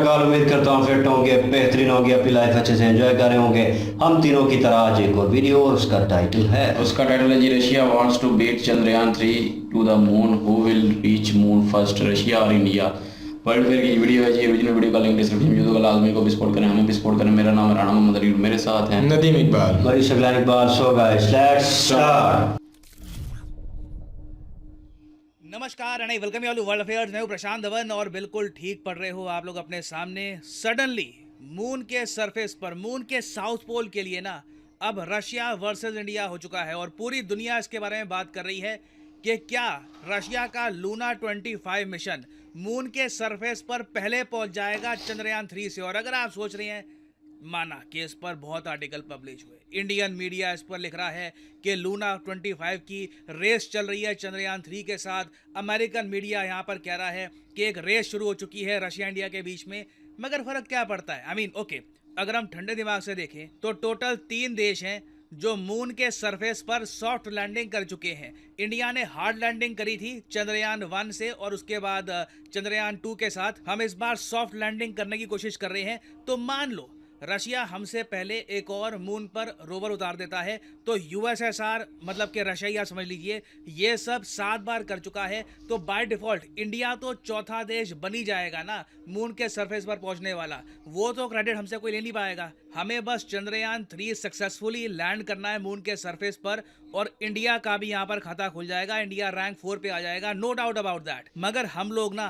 नमस्कार, उम्मीद करता हूँ फिट होंगे, बेहतरीन होंगे, अपनी लाइफ अच्छे से एंजॉय कर रहे होंगे। हम तीनों की तरह आज एक और वीडियो, और उसका टाइटल है जी, Russia wants to beat Chandrayaan 3 to the moon, who will reach moon first, Russia और इंडिया। वर्ल्ड फेयर की वीडियो है जी। ओरिजिनल वीडियो का लिंक डिस्क्रिप्शन में यूट्यूब का लाजमी को भी सपोर्ट करें, हमें भी सपोर्ट करें। मेरा नाम है राणा मोहम्मद अली, मेरे साथ हैं नदीम इकबाल, बड़ी शगलान Iqbal. So guys, let's start. नमस्कार and welcome you all to World Affairs. मैं हूं प्रशांत धवन और बिल्कुल ठीक पढ़ रहे हो आप लोग अपने सामने। सडनली मून के सरफेस पर, मून के साउथ पोल के लिए ना अब रशिया वर्सेस इंडिया हो चुका है और पूरी दुनिया इसके बारे में बात कर रही है कि क्या रशिया का लूना 25 मिशन मून के सरफेस पर पहले पहुंच जाएगा चंद्रयान 3 से। और अगर आप सोच रहे हैं, माना कि इस पर बहुत आर्टिकल पब्लिश हुए, इंडियन मीडिया इस पर लिख रहा है कि लूना 25 की रेस चल रही है चंद्रयान 3 के साथ। अमेरिकन मीडिया यहाँ पर कह रहा है कि एक रेस शुरू हो चुकी है रशिया इंडिया के बीच में। मगर फर्क क्या पड़ता है? ओके, अगर हम ठंडे दिमाग से देखें तो टोटल 3 देश हैं जो मून के सरफेस पर सॉफ्ट लैंडिंग कर चुके हैं। इंडिया ने हार्ड लैंडिंग करी थी चंद्रयान 1 से, और उसके बाद चंद्रयान 2 के साथ हम इस बार सॉफ्ट लैंडिंग करने की कोशिश कर रहे हैं। तो मान लो रशिया हमसे पहले एक और मून पर रोवर उतार देता है तो यूएसएसआर, मतलब कि रशिया समझ लीजिए, ये सब 7 बार कर चुका है। तो बाय डिफॉल्ट इंडिया तो चौथा देश बनी जाएगा ना मून के सरफेस पर पहुंचने वाला। वो तो क्रेडिट हमसे कोई ले नहीं पाएगा। हमें बस चंद्रयान 3 सक्सेसफुली लैंड करना है मून के सरफेस पर, और इंडिया का भी यहाँ पर खाता खुल जाएगा। इंडिया रैंक 4 पे आ जाएगा, नो डाउट अबाउट दैट। मगर हम लोग ना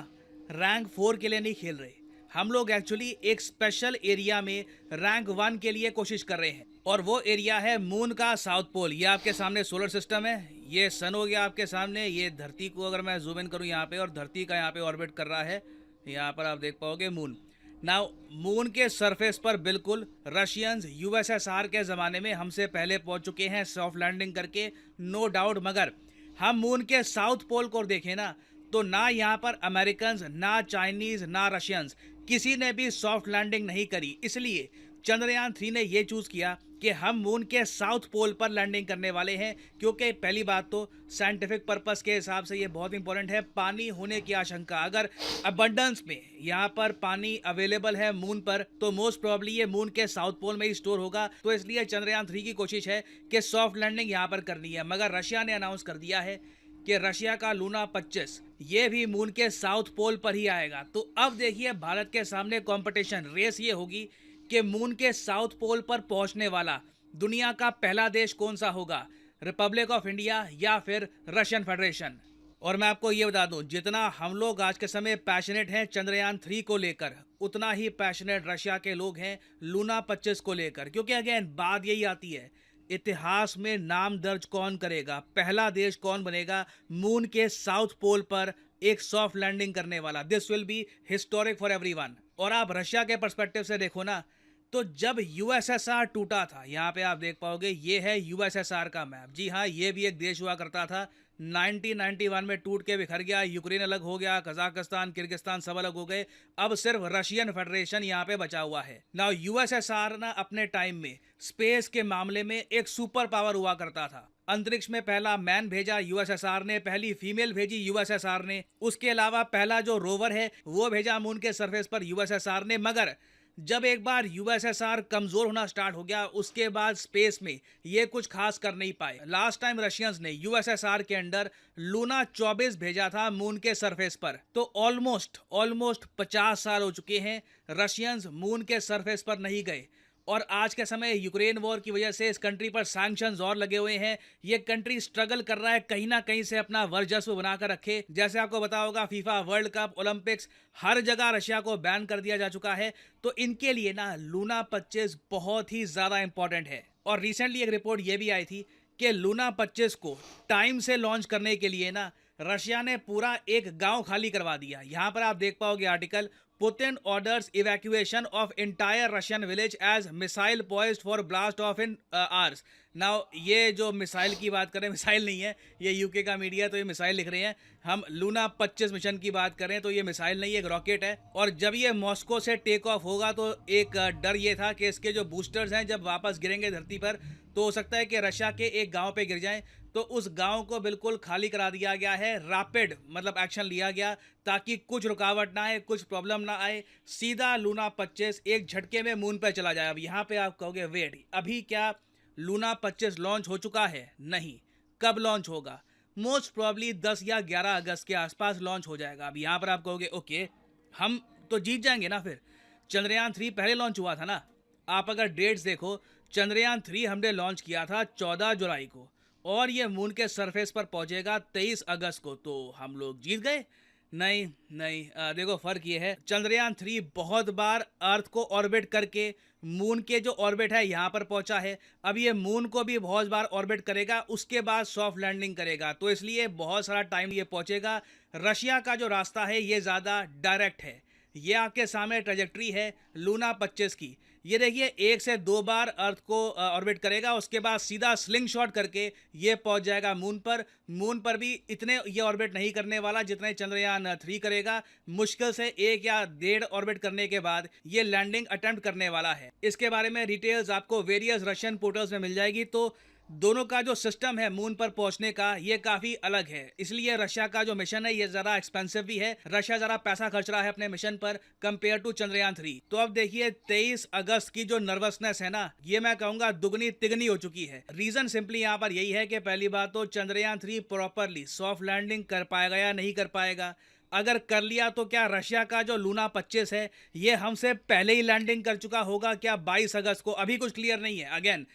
रैंक 4 के लिए नहीं खेल रहे। हम लोग एक्चुअली एक स्पेशल एरिया में रैंक 1 के लिए कोशिश कर रहे हैं, और वो एरिया है मून का साउथ पोल। ये आपके सामने सोलर सिस्टम है, ये सन हो गया आपके सामने। ये धरती को अगर मैं जूम इन करूँ यहाँ पे, और धरती का यहाँ पे ऑर्बिट कर रहा है, यहाँ पर आप देख पाओगे मून। नाउ मून के सरफेस पर बिल्कुल रशियंस यूएसएसआर के ज़माने में हमसे पहले पहुँच चुके हैं सॉफ्ट लैंडिंग करके, नो डाउट। मगर हम मून के साउथ पोल को देखें ना, तो ना यहाँ पर अमेरिकन्स, ना चाइनीज, ना रशियंस, किसी ने भी सॉफ्ट लैंडिंग नहीं करी। इसलिए चंद्रयान 3 ने ये चूज किया कि हम मून के साउथ पोल पर लैंडिंग करने वाले हैं, क्योंकि पहली बात तो साइंटिफिक पर्पस के हिसाब से ये बहुत इंपॉर्टेंट है। पानी होने की आशंका, अगर अबंडेंस में यहाँ पर पानी अवेलेबल है मून पर, तो मोस्ट प्रोबेबली ये मून के साउथ पोल में ही स्टोर होगा। तो इसलिए चंद्रयान 3 की कोशिश है कि सॉफ्ट लैंडिंग यहाँ पर करनी है। मगर रशिया ने अनाउंस कर दिया है कि रशिया का लूना 25 ये भी मून के साउथ पोल पर ही आएगा। तो अब देखिए भारत के सामने कंपटीशन, रेस ये होगी कि मून के साउथ पोल पर पहुंचने वाला दुनिया का पहला देश कौन सा होगा, रिपब्लिक ऑफ इंडिया या फिर रशियन फेडरेशन। और मैं आपको ये बता दूं, जितना हम लोग आज के समय पैशनेट हैं चंद्रयान 3 को लेकर, उतना ही पैशनेट रशिया के लोग हैं लूना 25 को लेकर। क्योंकि अगेन बात यही आती है, इतिहास में नाम दर्ज कौन करेगा, पहला देश कौन बनेगा मून के साउथ पोल पर एक सॉफ्ट लैंडिंग करने वाला। This will be historic for everyone. और आप रशिया के पर्सपेक्टिव से देखो ना, तो जब यूएसएसआर टूटा था, यहाँ पे आप देख पाओगे ये है यूएसएसआर का मैप। जी हाँ, ये भी एक देश हुआ करता था, 1991 में टूट के बिखर गया। यूक्रेन अलग हो गया, कजाकिस्तान, किर्गिस्तान सब अलग हो गए। अब सिर्फ रशियन फेडरेशन यहाँ पे बचा हुआ है। नाउ यूएसएसआर ना अपने टाइम में स्पेस के मामले में एक सुपर पावर हुआ करता था। अंतरिक्ष में पहला मैन भेजा यूएसएसआर ने, पहली फीमेल भेजी यूएसएसआर ने। उसके अलावा पहला जो रोवर है वो भेजा मून के सरफेस पर यूएसएसआर ने। मगर जब एक बार यूएसएसआर कमजोर होना स्टार्ट हो गया, उसके बाद स्पेस में ये कुछ खास कर नहीं पाए। लास्ट टाइम रशियंस ने यूएसएसआर के अंडर लूना 24 भेजा था मून के सरफेस पर। तो ऑलमोस्ट 50 साल हो चुके हैं रशियंस मून के सरफेस पर नहीं गए। और आज के समय यूक्रेन वॉर की वजह से इस कंट्री पर सैंक्शंस और लगे हुए हैं। ये कंट्री स्ट्रगल कर रहा है कहीं ना कहीं से अपना वर्चस्व बनाकर रखे। जैसे आपको पता होगा, फीफा वर्ल्ड कप, ओलंपिक्स, हर जगह रशिया को बैन कर दिया जा चुका है। तो इनके लिए ना लूना 25 बहुत ही ज़्यादा इंपॉर्टेंट है। और रिसेंटली एक रिपोर्ट ये भी आई थी कि लूना 25 को टाइम से लॉन्च करने के लिए ना रशिया ने पूरा एक गांव खाली करवा दिया। यहाँ पर आप देख पाओगे article, Putin orders evacuation of entire Russian village as missile poised for blast off in hours. Now ये जो मिसाइल की बात करें, मिसाइल नहीं है, ये यूके का मीडिया तो ये मिसाइल लिख रहे हैं। हम लूना 25 मिशन की बात करें तो ये मिसाइल नहीं, एक रॉकेट है। और जब ये मॉस्को से टेक ऑफ होगा तो एक डर ये था कि इसके जो बूस्टर्स हैं जब वापस गिरेंगे धरती पर, तो हो सकता है कि रशिया के एक गांव पे गिर जाएं। तो उस गांव को बिल्कुल खाली करा दिया गया है, रैपिड मतलब एक्शन लिया गया ताकि कुछ रुकावट ना आए, कुछ प्रॉब्लम ना आए, सीधा लूना 25 एक झटके में मून पर चला जाए। अब यहाँ पे आप कहोगे वेट, अभी क्या लूना 25 लॉन्च हो चुका है? नहीं। कब लॉन्च होगा? मोस्ट प्रॉब्ली 10 या 11 अगस्त के आसपास लॉन्च हो जाएगा। अब यहाँ पर आप कहोगे ओके, हम तो जीत जाएंगे ना फिर, चंद्रयान 3 पहले लॉन्च हुआ था ना। आप अगर डेट्स देखो, चंद्रयान 3 हमने लॉन्च किया था 14 जुलाई को और ये मून के सरफेस पर पहुंचेगा 23 अगस्त को, तो हम लोग जीत गए? नहीं नहीं, देखो फर्क ये है, चंद्रयान 3 बहुत बार अर्थ को ऑर्बिट करके मून के जो ऑर्बिट है यहाँ पर पहुंचा है। अब ये मून को भी बहुत बार ऑर्बिट करेगा, उसके बाद सॉफ्ट लैंडिंग करेगा, तो इसलिए बहुत सारा टाइम ये पहुंचेगा। रशिया का जो रास्ता है ये ज़्यादा डायरेक्ट है। ये आपके सामने ट्रेजेक्ट्री है लूना 25 की। ये देखिए 1 से 2 बार अर्थ को ऑर्बिट करेगा, उसके बाद सीधा स्लिंग शॉट करके ये पहुंच जाएगा मून पर। मून पर भी इतने ये ऑर्बिट नहीं करने वाला जितने चंद्रयान 3 करेगा। मुश्किल से 1 या 1.5 ऑर्बिट करने के बाद ये लैंडिंग अटेम्प्ट करने वाला है। इसके बारे में डिटेल्स आपको वेरियस रशियन पोर्टल्स में मिल जाएगी। तो दोनों का जो सिस्टम है मून पर पहुंचने का ये काफी अलग है, इसलिए रशिया का जो मिशन है ये जरा एक्सपेंसिव भी है। रशिया जरा पैसा खर्च रहा है अपने मिशन पर कंपेयर टू चंद्रयान 3। तो अब देखिए 23 अगस्त की जो नर्वसनेस है ना, ये मैं कहूंगा दुगनी तिगनी हो चुकी है। रीजन सिंपली यहाँ पर यही है कि पहली बात तो चंद्रयान 3 प्रॉपरली सॉफ्ट लैंडिंग कर पाएगा या नहीं कर पाएगा। अगर कर लिया तो क्या रशिया का जो लूना 25 है ये हमसे पहले ही लैंडिंग कर चुका होगा क्या 22 अगस्त को? अभी कुछ क्लियर नहीं है। अगेन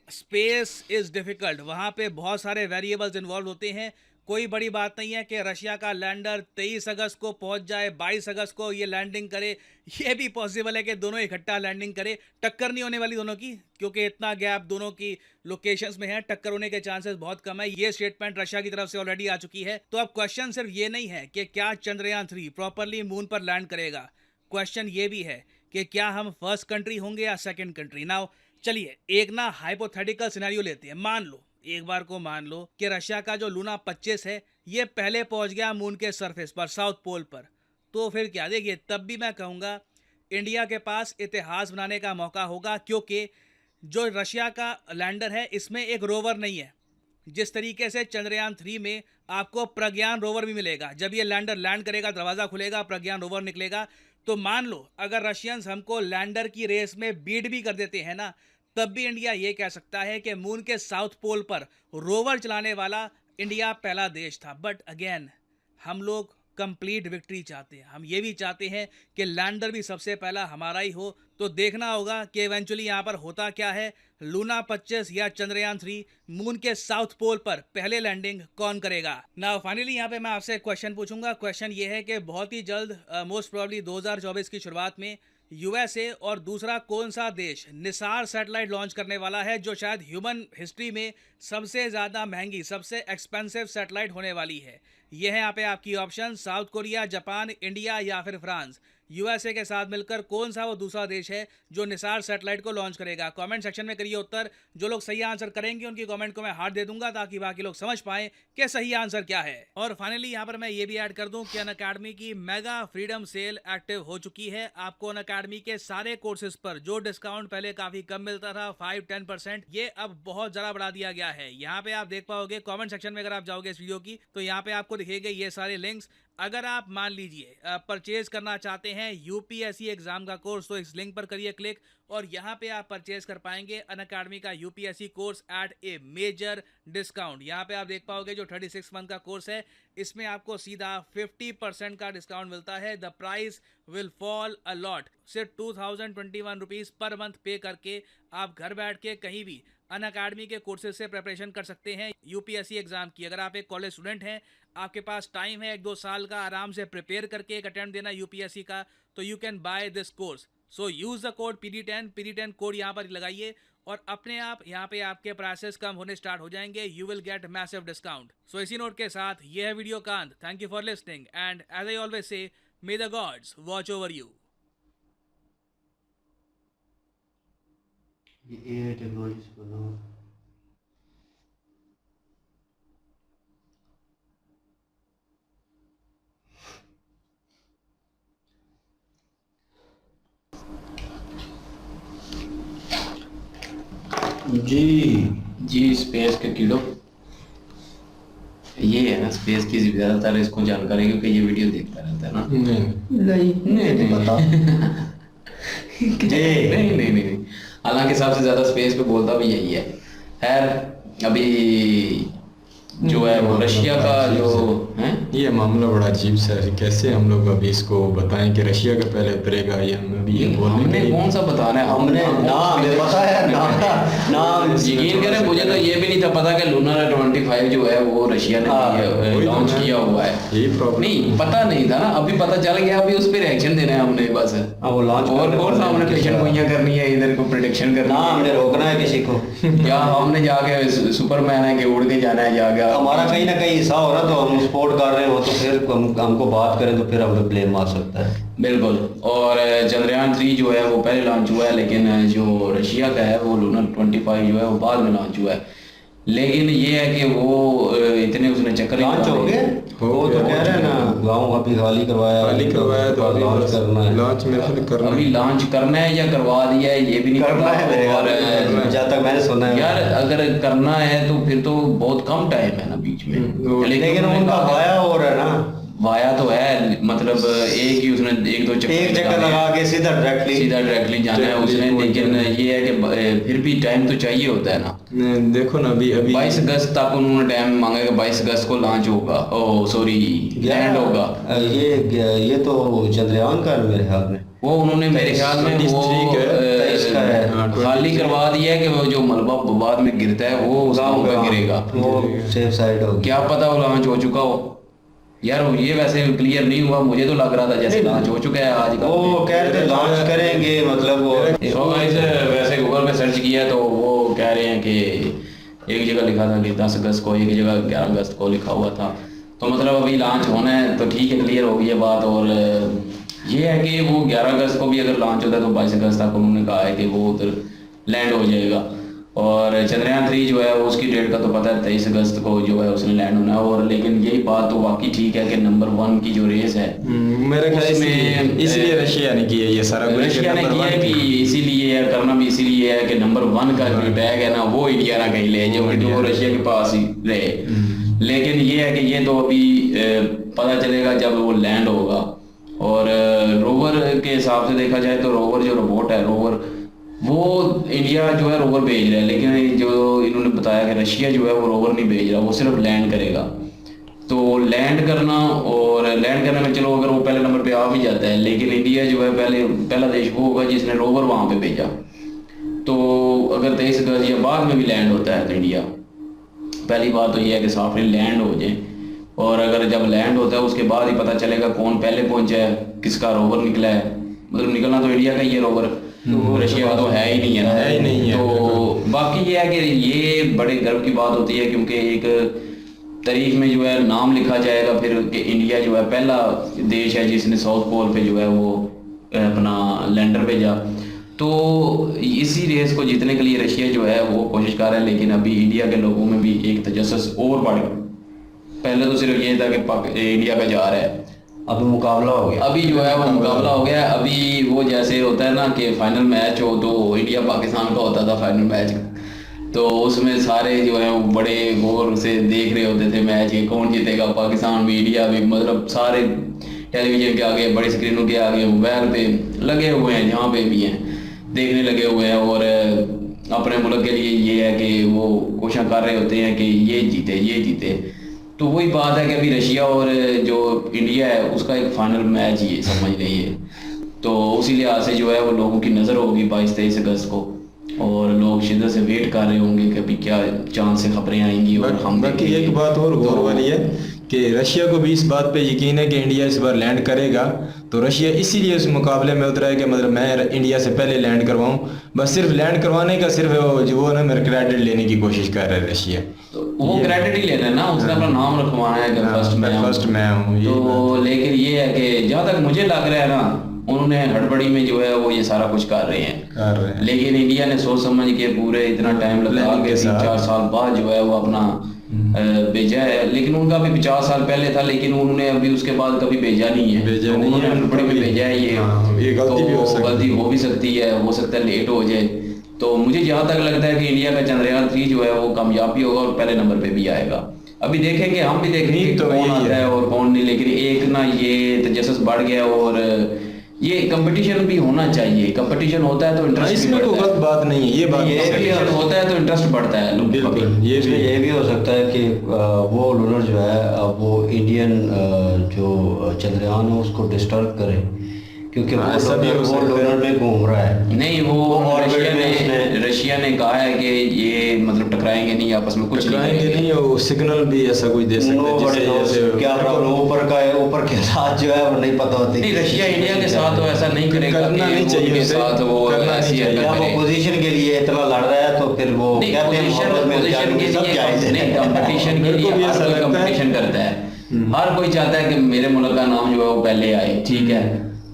स्पेस इज़ डिफ़िकल्ट, वहाँ पे बहुत सारे वेरिएबल्स इन्वॉल्व होते हैं। कोई बड़ी बात नहीं है कि रशिया का लैंडर 23 अगस्त को पहुँच जाए, 22 अगस्त को ये लैंडिंग करे। ये भी पॉसिबल है कि दोनों इकट्ठा लैंडिंग करे। टक्कर नहीं होने वाली दोनों की, क्योंकि इतना गैप दोनों की लोकेशंस में है, टक्कर होने के चांसेस बहुत कम है। ये स्टेटमेंट रशिया की तरफ से ऑलरेडी आ चुकी है। तो अब क्वेश्चन सिर्फ ये नहीं है कि क्या चंद्रयान 3 प्रॉपरली मून पर लैंड करेगा, क्वेश्चन ये भी है कि क्या हम फर्स्ट कंट्री होंगे या सेकेंड कंट्री। नाउ चलिए एक ना हाइपोथेटिकल सिनेरियो लेते हैं। मान लो, एक बार को मान लो कि रशिया का जो लूना 25 है ये पहले पहुंच गया मून के सरफेस पर, साउथ पोल पर, तो फिर क्या? देखिए तब भी मैं कहूँगा इंडिया के पास इतिहास बनाने का मौका होगा, क्योंकि जो रशिया का लैंडर है इसमें एक रोवर नहीं है। जिस तरीके से चंद्रयान 3 में आपको प्रज्ञान रोवर भी मिलेगा, जब ये लैंडर लैंड करेगा दरवाज़ा खुलेगा, प्रज्ञान रोवर निकलेगा। तो मान लो अगर रशियंस हमको लैंडर की रेस में बीट भी कर देते हैं ना, तब भी इंडिया ये कह सकता है कि मून के साउथ पोल पर रोवर चलाने वाला इंडिया पहला देश था। बट अगेन हम लोग कंप्लीट विक्ट्री चाहते हैं। हम ये भी चाहते हैं कि लैंडर भी सबसे पहला हमारा ही हो। तो देखना होगा कि इवेंचुअली यहाँ पर होता क्या है, लूना 25 या चंद्रयान 3 मून के साउथ पोल पर पहले लैंडिंग कौन करेगा। नाउ फाइनली यहाँ पे मैं आपसे क्वेश्चन पूछूंगा। क्वेश्चन ये है कि बहुत ही जल्द मोस्ट प्रोबेबली 2024 की शुरुआत में यूएसए और दूसरा कौन सा देश निसार सैटेलाइट लॉन्च करने वाला है, जो शायद ह्यूमन हिस्ट्री में सबसे ज़्यादा महंगी, सबसे एक्सपेंसिव सैटेलाइट होने वाली है। यह है यहाँ पे आपकी option, south Korea, Japan, India या फिर फ्रांस। यूएसए के साथ मिलकर कौन सा वो दूसरा देश है जो निसार सैटेलाइट को लॉन्च करेगा? कमेंट सेक्शन में करिए उत्तर। जो लोग सही आंसर करेंगे उनकी कमेंट को मैं हार्ट दे दूंगा, ताकि बाकी लोग समझ पाएं कि सही आंसर क्या है। और फाइनली यहाँ पर मैं ये भी ऐड कर दूं कि अनअकैडमी की मेगा फ्रीडम सेल एक्टिव हो चुकी है। आपको अनअकैडमी के सारे कोर्सेज पर जो डिस्काउंट पहले काफी कम मिलता था 5-10%, ये अब बहुत ज़्यादा बढ़ा दिया गया है। यहाँ पे आप देख पाओगे कॉमेंट सेक्शन में, अगर आप जाओगे इस वीडियो की तो यहाँ पे आपको दिखेंगे ये सारे लिंक्स। अगर आप मान लीजिए परचेज करना चाहते हैं यूपीएससी एग्जाम का कोर्स, तो इस लिंक पर करिए क्लिक और यहाँ पे आप परचेज कर पाएंगे अनअकैडमी का UPSC course at a major discount. यहाँ पे आप देख पाओगे जो 36 मंथ का कोर्स है इसमें आपको सीधा 50% का डिस्काउंट मिलता है। The price will fall a lot. सिर्फ 2021 रुपीज़ पर मंथ पे करके आप घर बैठ के कहीं भी अनअकैडमी के कोर्सेज से प्रिपरेशन कर सकते हैं यूपीएससी एग्जाम की। अगर आप एक कॉलेज स्टूडेंट हैं, आपके पास टाइम है 1-2 साल का आराम से प्रिपेयर करके एक अटेम्प्ट देना यूपीएससी का, तो you can by this course. So use the code PD10 code यहाँ पर लगाइए और अपने आप यहाँ पे आपके प्राइसेस कम होने स्टार्ट हो जाएंगे। You will get massive discount. So इसी नोट के साथ ये है वीडियो का अंत। Thank you for listening and as I always say, may the gods watch over you. ये एआई टेक्नोलॉजी को लो। जी स्पेस के कीड़ों। ये है ना स्पेस की ज्यादातर इसको जानकारी, क्योंकि ये वीडियो देखता रहता है ना। नहीं नहीं पता नहीं नहीं नहीं, हालांकि सबसे ज्यादा स्पेस पे बोलता भी यही है। खैर अभी जो है वो रशिया का जो है, ये मामला बड़ा अजीब सा है। कैसे हम लोग अभी इसको बताएं कि रशिया का पहले उतरेगा, या हम अभी ये बोलने हमने के लिए कौन सा बताना है? हमने नाम हमें पता है, नाम यकीन करें मुझे तो ये भी नहीं था पता कि लूनर 25 जो है वो रशिया ने वही तो लॉन्च मैं- किया हुआ है। यही प्रॉब्लम नहीं पता नहीं था ना, अभी पता चल गया, अभी उस पर रिएक्शन देना है हमने बस। हाँ, वो लॉन्च और कौन सा हमने पेशेंट गोइयां करनी है, इधर को प्रिडिक्शन करनी ना हमने है, रोकना है किसी को। या हमने जाके सुपरमैन है कि उड़ के जाना है जाके। हमारा कहीं ना कहीं हिस्सा हो रहा तो हम सपोर्ट कर रहे हो तो फिर हमको बात करें तो फिर हमें ब्लेम मार सकता है। बिल्कुल। और चंद्रयान 3 जो है वो पहले लॉन्च हुआ है, लेकिन जो रशिया का है वो लूनर 25 जो है वो बाद में लॉन्च हुआ है। लेकिन ये है कि वो इतने उसने चक्कर लॉन्च हो गए, वो तो कह रहे हैं ना गाँव अभी खाली करवाया तो अभी लॉन्च करना है। लॉन्च मेरे ख्याल करना अभी लॉन्च करना है या करवा दिया है ये भी नहीं करना पता। है मेरे और ख्याल, जहाँ तक मैंने सुना है यार अगर करना है तो फिर तो बहुत कम टाइम है ना बीच में। लेकिन उन्होंने उनका कहा- वाया हो रहा है ना, वाया तो है, मतलब एक ही उसने एक दो एक चक्कर लगा के सीधा डायरेक्टली जाना है उसने। लेकिन ये है कि फिर भी टाइम तो चाहिए होता है ना। देखो ना अभी 22 अगस्त तक उन्होंने टाइम मांगा कि 22 अगस्त को लॉन्च होगा, ओ सॉरी लैंड होगा। ये तो चंद्रयान का है मेरे ख्याल में। वो उन्होंने मेरे ख्याल में वो 23 का है। खाली करवा दिया है कि वो जो मलबा बाद में गिरता है वो उस गाँव पे गिरेगा। वो सेफ साइड होगी। क्या पता वो लॉन्च हो चुका हो यार, ये वैसे क्लियर नहीं हुआ, मुझे तो लग रहा था जैसे लॉन्च हो चुका है आज का। वो कह रहे थे लॉन्च करेंगे, मतलब वो So guys, वैसे गूगल पे सर्च किया तो वो कह रहे हैं कि एक जगह लिखा था कि 10 अगस्त को, एक जगह 11 अगस्त को लिखा हुआ था। तो मतलब अभी लॉन्च होना है तो ठीक है, क्लियर हो गई है बात। और ये है कि वो 11 अगस्त को भी अगर लॉन्च होता है तो 22 अगस्त तक उन्होंने कहा है कि वो उधर लैंड हो जाएगा। और चंद्रयान 3 जो है वो उसकी डेट का तो पता है 23 अगस्त को जो है उसने लैंड होना है। और लेकिन यही बात तो वाकई ठीक है कि नंबर 1 की जो रेस है मेरे ख्याल उसमें, इसलिए रशिया ने किया ये सारा कुछ। रशिया ने किया है भी इसीलिए है, करना भी इसीलिए है कि नंबर 1 का जो टैग है ना वो इंडिया ना कहीं ले, जो वो रशिया के पास ही रहे। लेकिन ये है कि ये तो अभी पता चलेगा जब वो लैंड होगा। और रोवर के हिसाब से देखा जाए तो रोवर जो रोबोट है, रोवर वो इंडिया जो है रोवर भेज रहा है, लेकिन जो इन्होंने बताया कि रशिया जो है वो रोवर नहीं भेज रहा, वो सिर्फ लैंड करेगा। तो लैंड करना और लैंड करने में चलो अगर वो पहले नंबर पे आ भी जाता है, लेकिन इंडिया जो है पहला देश वो होगा जिसने रोवर वहाँ पे भेजा। तो अगर 23 अगस्त या बाद में भी लैंड होता है तो इंडिया, पहली बात तो ये है कि सॉफ्टली लैंड हो जाए। और अगर जब लैंड होता है उसके बाद ही पता चलेगा कौन पहले पहुंचा है, किसका रोवर निकला है। मतलब निकलना तो इंडिया का ही है रोवर, तो रशिया का तो है ही नहीं है ना, है ही नहीं है। तो बाकी ये है कि ये बड़े गर्व की बात होती है क्योंकि एक तारीख में जो है नाम लिखा जाएगा फिर कि इंडिया जो है पहला देश है जिसने साउथ पोल पे जो है वो अपना लैंडर भेजा। तो इसी रेस को जीतने के लिए रशिया जो है वो कोशिश कर रहा है, लेकिन अभी इंडिया के लोगों में भी एक तजस्सुस और बढ़ गया। पहले तो सिर्फ ये था कि इंडिया का जा रहा है, अभी मुकाबला हो गया। अभी जो है वो मुकाबला हो गया। अभी वो जैसे होता है ना कि फाइनल मैच हो तो इंडिया पाकिस्तान का होता था फाइनल मैच, तो उसमें सारे जो है वो बड़े गौर से देख रहे होते थे मैच कि कौन जीतेगा, पाकिस्तान भी इंडिया भी, मतलब सारे टेलीविजन के आगे, बड़ी स्क्रीनों के आगे, मोबाइल पे लगे हुए हैं, जहाँ पे भी हैं देखने लगे हुए हैं। और अपने मुल्क के लिए ये है कि वो कोशिश कर रहे होते हैं कि ये जीते। तो वही बात है कि अभी रशिया और जो इंडिया है उसका एक फाइनल मैच ही है, समझ लीजिए। तो उसी लिहाज से जो है वो लोगों की नज़र होगी 22-23 अगस्त को, और लोग शिद्दत से वेट कर रहे होंगे कि अभी क्या चांद से खबरें आएंगी। और हम बाकी एक बात और गौर वाली है कि रशिया को भी इस बात पे यकीन है कि इंडिया इस बार लैंड करेगा। तो रशिया इसीलिए उस मुकाबले में उतरा है कि मतलब मैं इंडिया से पहले लैंड करवाऊं, बस सिर्फ लैंड करवाने का सिर्फ वो ना मेरा क्रेडिट लेने की कोशिश कर रहा है रशिया। तो वो क्रेडिट ही लेना है ना, उसने अपना नाम रखवाना है कि फर्स्ट मैं हूँ। तो लेकिन ये है कि जहाँ तक मुझे लग रहा है ना, उन्होंने हड़बड़ी में जो है वो ये सारा कुछ कर रहे हैं। लेकिन इंडिया ने सोच समझ के पूरे इतना टाइम लगा के 3-4 साल बाद जो है वो अपना भेजा है। लेकिन उनका भी 50 साल पहले था, लेकिन उन्होंने अभी उसके बाद कभी भेजा नहीं है, तो उन्होंने हड़बड़ी में भेजा है ये गलती भी हो सकती है, गलती हो भी सकती है, हो सकता है लेट हो जाए। तो मुझे जहाँ तक लगता है कि इंडिया का चंद्रयान 3 जो है वो कामयाबी होगा और पहले नंबर पे भी आएगा। अभी देखेंगे, हम भी देखेंगे नहीं, तो कौन यही आता है। है और कौन नहीं, लेकिन एक ना ये तजस्सुस बढ़ गया और ये कंपटीशन भी होना चाहिए। कंपटीशन होता है तो इंटरेस्ट भी इसमें कोई बढ़ता है। गलत बात नहीं है, ये बात ये नहीं है। कंपटीशन होता है तो इंटरेस्ट बढ़ता है लोगों का भी। बिल्कुल, ये इसमें भी ये भी हो सकता है कि वो लूनर जो है वो इंडियन जो चंद्रयान है उसको डिस्टर्ब करे, क्योंकि हाँ, ऐसा भी हो वो सकता है। लूनर में घूम रहा है। नहीं, वो ऑर्बिट रशिया में उसने- रशिया ने कहा है कि ये मतलब टकराएंगे नहीं आपस में, कुछ नहीं टकराएंगे करेंगे। नहीं, वो सिग्नल भी ऐसा कुछ दे सकते नो हैं बड़े जिससे दोस्त, क्या प्रॉब्लम ऊपर के साथ जो है वो नहीं पता होती। नहीं, रशिया इंडिया के साथ तो ऐसा नहीं करेगा करना कि नहीं वो चाहिए उनके उसे, साथ वो करना नहीं ऐसी चाहिए। हरकत या वो करे। पोजीशन के लिए इतना लड़ रहा है तो फिर वो नहीं, कहते हैं मोहब्बत में पोजीशन के सब जायज लिए है। नहीं, कंपटीशन के मेरे को लिए भी हर ऐसा कोई लगता है। कंपटीशन करता है। हर कोई चाहता है कि मेरे मुल्क का नाम जो है वो पहले आए, ठीक है।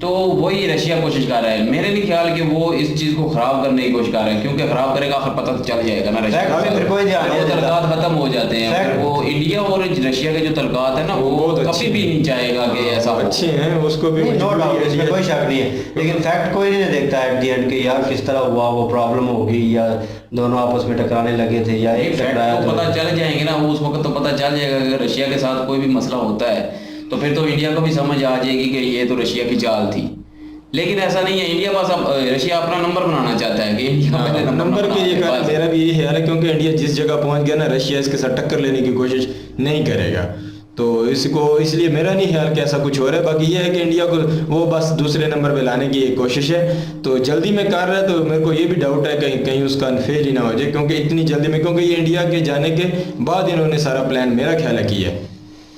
तो वही रशिया कोशिश कर रहा है। मेरे नहीं ख्याल कि वो इस चीज को खराब करने की कोशिश कर रहा है, क्योंकि खराब करेगा फिर पता तो चल जाएगा ना रशिया Fact, का। फिर कोई ध्यान नहीं वो देता। तलकात खत्म हो जाते हैं। Fact। फिर वो इंडिया और रशिया के जो तलकात है ना वो वो बहुत कभी अच्छे भी नहीं चाहेगा कि ऐसा हो। अच्छे हैं, उसको भी नो डाउट, मजबूरी इसमें है। कोई शक नहीं है, लेकिन फैक्ट कोई नहीं देखता एट दी एंड कि यार किस तरह हुआ, वो प्रॉब्लम होगी या दोनों आपस में टकराने लगे थे या एक टकराया तो तो पता चल जाएंगे ना, वो उस वक्त तो पता चल जाएगा कि रशिया के साथ कोई भी मसला होता है तो फिर तो इंडिया को भी समझ आ जाएगी कि ये तो रशिया की चाल थी। लेकिन ऐसा नहीं है, इंडिया बस अब रशिया अपना नंबर बनाना चाहता है कि इंडिया पहले नंबर के ये बना कारण ले, मेरा भी यही ख्याल है, क्योंकि इंडिया जिस जगह पहुंच गया ना, रशिया इसके साथ टक्कर लेने की कोशिश नहीं करेगा। तो इसको इसलिए मेरा नहीं ख्याल कि ऐसा कुछ हो रहा है। बाकी ये है कि इंडिया को वो बस दूसरे नंबर पे लाने की एक कोशिश है, तो जल्दी में कर रहा है। तो मेरे को ये भी डाउट है कहीं कहीं उसका फेल ही ना हो जाए, क्योंकि इतनी जल्दी में, क्योंकि ये इंडिया के जाने के बाद इन्होंने सारा प्लान मेरा ख्याल है किया है।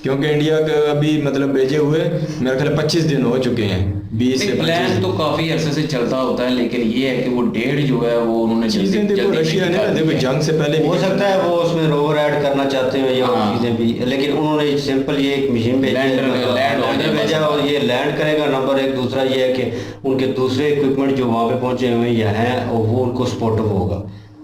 क्योंकि इंडिया के अभी मतलब भेजे हुए मेरे ख्याल 25 दिन हो चुके हैं, 20 से 25 प्लान तो काफी अरसे से चलता होता है, लेकिन ये है कि वो डेट जो है वो उन्होंने चीजें देखो रशिया ने ना, देखो जंग से पहले हो सकता है वो उसमें रोवर ऐड करना चाहते हो या हाँ। चीजें भी, लेकिन उन्होंने सिंपल ये एक मशीन भेजी है, लैंड लैंडर भेजा और ये लैंड करेगा। नंबर एक, दूसरा ये है कि उनके दूसरे इक्विपमेंट जो वहाँ पे पहुंचे हुए हैं और वो उनको सपोर्टिव होगा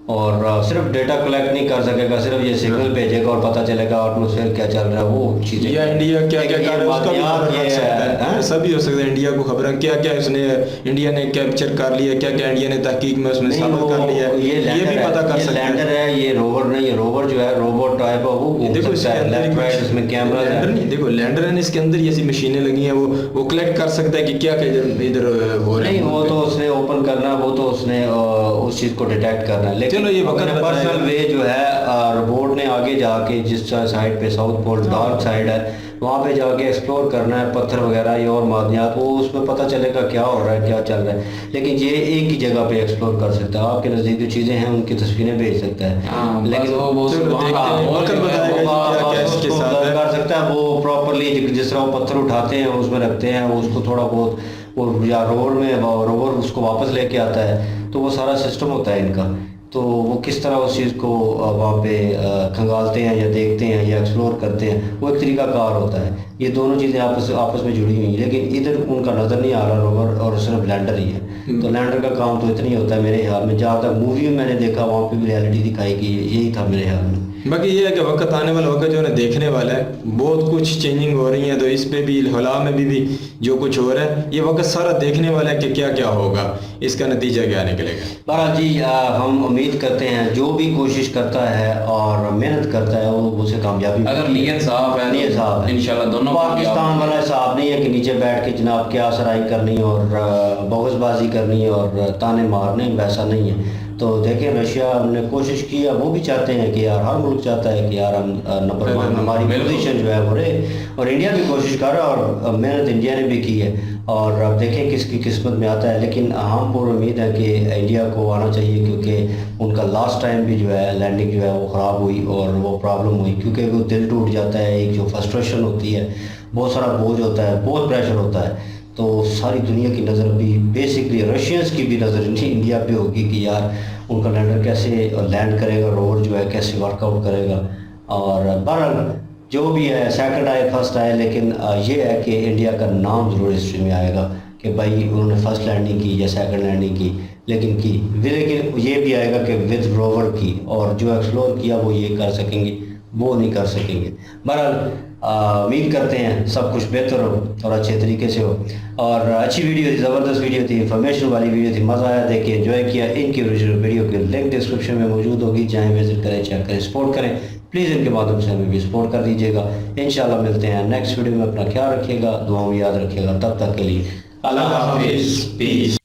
और सिर्फ डेटा कलेक्ट नहीं कर सकेगा, सिर्फ ये सिग्नल भेजेगा और पता चलेगा एटमॉस्फेयर क्या चल रहा है, वो चीजें या इंडिया क्या क्या कर रहा है उसका भी खबर रख सकता है। है। ऐसा भी हो सकता है इंडिया को खबर क्या क्या उसने इंडिया ने कैप्चर कर लिया, क्या क्या इंडिया ने तहकीक में उसमें नहीं, साबित वो कर लिया, ये भी पता कर ये सकते हैं। लैंडर है, ये रोवर नहीं है। रोवर जो है रोबोट टाइप है, वो घूम देखो सकता है लेफ्ट राइट, इसमें कैमरा है। लैंडर नहीं, देखो लैंडर है, इसके अंदर ही ऐसी मशीनें लगी हैं, वो कलेक्ट कर सकता है कि क्या क्या इधर हो रहा है। नहीं, वो तो उसने ओपन करना है, वो तो उसने उस चीज को डिटेक्ट करना है। लेकिन चलो, ये वक्त अपने बताएगा। पर्सनल वे जो है रोबोट ने आगे जाके जिस साइड पे साउथ पोल डार्क साइड है वहाँ पे जाके एक्सप्लोर करना है, पत्थर वगैरह ये और मादनियात, वो उसमें पता चलेगा क्या हो रहा है, क्या चल रहा है। लेकिन ये एक ही जगह पे एक्सप्लोर कर सकता है, आपके नज़दीक जो चीज़ें हैं उनकी तस्वीरें भेज सकता है। हाँ, लेकिन वो चलो, वहाँ देखते का हैं, माहौल वक्त जो है, बताएगा वो जी, क्या क्या इसके उसको साथ है। कर सकता है वो प्रॉपरली, जिस तरह वो पत्थर उठाते हैं उसमें रखते हैं, वो उसको थोड़ा बहुत वो या रोवर उसको वापस लेके आता है, तो वो सारा सिस्टम होता है इनका। तो वो किस तरह उस चीज़ को वहाँ पे खंगालते हैं या देखते हैं या एक्सप्लोर करते हैं, वो एक तरीका कार होता है। ये दोनों चीज़ें आपस में जुड़ी हुई हैं, लेकिन इधर उनका नज़र नहीं आ रहा रोवर, और सिर्फ लैंडर ही है। तो लैंडर का काम तो इतना ही होता है मेरे ख्याल में, जहाँ तक मूवी में मैंने देखा वहाँ पे भी रियलिटी दिखाई गई है, यही था मेरे ख्याल में। बाकी ये है कि वक्त आने वाला वक्त जो है देखने वाला है, बहुत कुछ चेंजिंग हो रही है, तो इस पे भी हला में भी जो कुछ हो रहा है ये वक्त सारा देखने वाला है कि क्या क्या होगा, इसका नतीजा क्या निकलेगा। बहरहाल जी, हम उम्मीद करते हैं जो भी कोशिश करता है और मेहनत करता है वो उसे कामयाबी अगर नीयत साफ है नीयत साफ है, इंशाल्लाह दोनों पाकिस्तान वाला हिसाब नहीं है कि नीचे बैठ के जनाब क्या सराई करनी और बगसबाजी करनी और ताने मारने, वैसा नहीं है। तो देखें रशिया हमने कोशिश की है, वो भी चाहते हैं कि यार हर मुल्क चाहता है कि यार हम नंबर वन हमारी पोजीशन जो है वो रहे, और इंडिया भी कोशिश कर रहा है और मेहनत इंडिया ने भी की है, और अब देखें किसकी किस्मत में आता है। लेकिन हम पूरी उम्मीद है कि इंडिया को आना चाहिए, क्योंकि उनका लास्ट टाइम भी जो है लैंडिंग जो है वो ख़राब हुई और वो प्रॉब्लम हुई, क्योंकि वो दिल टूट जाता है, एक जो फ्रस्ट्रेशन होती है, बहुत सारा बोझ होता है, बहुत प्रेशर होता है। तो सारी दुनिया की नज़र भी, बेसिकली रशियंस की भी नज़र इंडिया पे होगी कि यार उनका लैंडर कैसे लैंड करेगा, रोवर जो है कैसे वर्कआउट करेगा। और बहरहाल जो भी है, सेकंड आए फर्स्ट आए, लेकिन ये है कि इंडिया का नाम ज़रूर हिस्ट्री में आएगा कि भाई उन्होंने फर्स्ट लैंडिंग की या सेकंड लैंडिंग की, लेकिन की। लेकिन ये भी आएगा कि विद रोवर की, और जो एक्सप्लोर किया वो ये कर सकेंगे, वो नहीं कर सकेंगे। बहरहाल उम्मीद करते हैं सब कुछ बेहतर हो और अच्छे तरीके से हो। और अच्छी वीडियो थी, ज़बरदस्त वीडियो थी, इन्फॉर्मेशन वाली वीडियो थी, मज़ा आया, देख के एंजॉय किया। इनकी ओरिजिनल वीडियो की लिंक डिस्क्रिप्शन में मौजूद होगी, जाएँ विजिट करें, चेक करें, सपोर्ट करें। प्लीज़ इनके माध्यम से हमें भी सपोर्ट कर दीजिएगा। इंशाल्लाह मिलते हैं नेक्स्ट वीडियो में। अपना ख्याल रखिएगा, दुआओं में याद रखिएगा। तब तक के लिए अल्लाह हाफिज़, पीस।